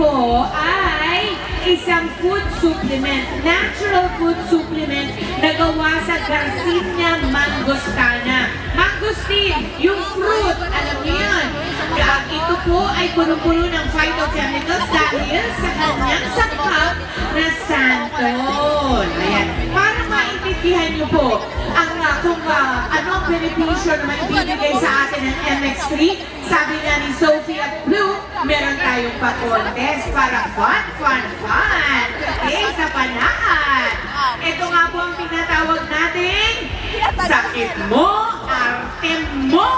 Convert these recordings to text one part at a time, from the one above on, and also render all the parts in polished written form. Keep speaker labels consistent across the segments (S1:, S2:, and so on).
S1: po ay isang food supplement, natural food supplement na gawa sa Garcinia mangostana. Mangosteen, yung fruit, alam niyo yun. Ito po ay punong-puno ng phytochemicals dahil sa kanyang sangkap na santol. Ayan. Para maintindihan niyo po kung ano ang benepisyo na maibibigay sa atin ng MX3, sabi nga ni Sophie at Blue, meron tayong pa-contest para fun! Okay, sa panaan. Ito nga po ang tinatawag natin, sakit mo, arte mo.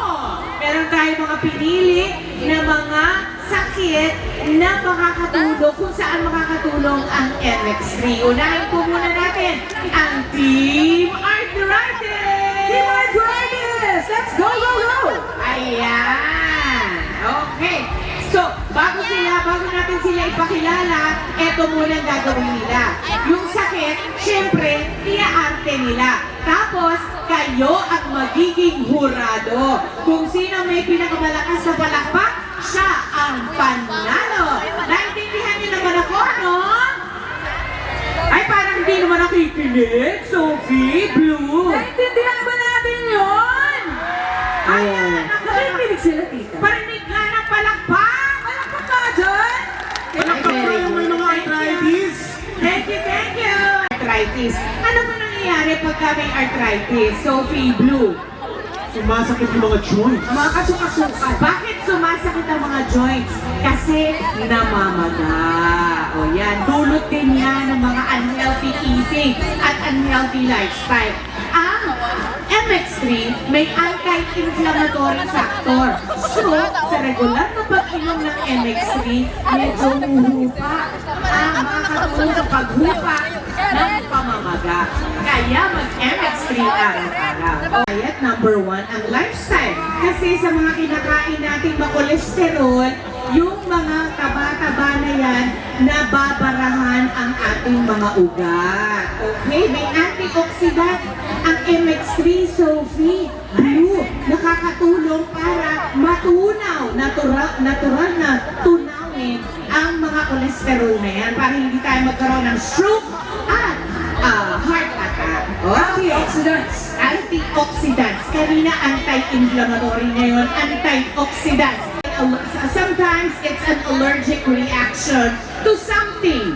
S1: Meron tayong mga pinili na mga sakit na makakatulong, kung saan makakatulong ang MX3. Unahin po muna natin ang Team Arthritis!
S2: Team Arthritis! Let's go, go, go!
S1: Ayan! Okay. So, bago natin sila ipakilala, eto muna ang gagawin nila. Yung sakit, syempre, iaarte nila. Tapos, kayo ang magiging hurado. Kung sino may pinakamalakas na palakpak, siya ang panalo. Naintindihan niyo naman ako, no? Ay, parang hindi naman nakikinig, Sophie, Blue.
S2: Naintindihan ba natin yun?
S1: Ayan.
S2: Nakikinig sila, tita.
S1: Parinig nga ng palakpak.
S2: Palakpak ka dyan!
S3: Palakpak na yung may mga arthritis.
S1: Thank you! Arthritis. Ano ba nangyayari pagka may arthritis? Sophie, Blue.
S3: Sumasakit yung mga joints.
S1: Mga kasukasukan. Bakit sumasakit ang mga joints? Kasi namamaga. O yan, dulot din yan ng mga unhealthy eating at unhealthy lifestyle. Ang MX3 may anti-inflammatory factor. So, sa regular na pag-inom ng MX3, medyo huhupa ang makakatulong sa paghupa ng pamamaga. Kaya mag-MX3 araw-araw. Diet number 1, ang lifestyle. Kasi sa mga kinakain natin makolesterol, yung mga taba-taba na yan, nababarahan ang ating mga ugat. Okay? May antioxidant ang MX3, Sophie, Blue, nakakatulong para matunaw, natural na tunawin ang mga kolesterol na yan para hindi tayo magkaroon ng stroke at heart attack. Okay.
S2: Antioxidants.
S1: Antioxidants. Kanina anti-inflammatory, ngayon antioxidants. Sometimes it's an allergic reaction to something.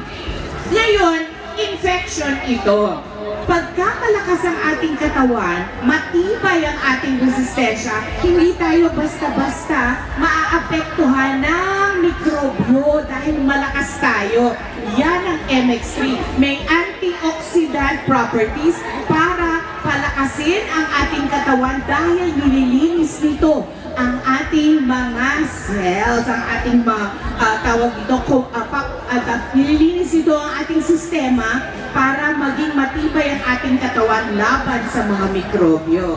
S1: Ngayon, infection ito. Pagka malakas ang ating katawan, matibay ang ating resistensya, hindi tayo basta-basta maaapektuhan ng mikrobyo dahil malakas tayo. Yan ang MX3. May antioxidant properties para palakasin ang ating katawan dahil nililinis nito ang ating mga cells, ang ating mga tawag dito, nililinis ito ang ating sistema para maging matibay ang ating katawan laban sa mga mikrobyo.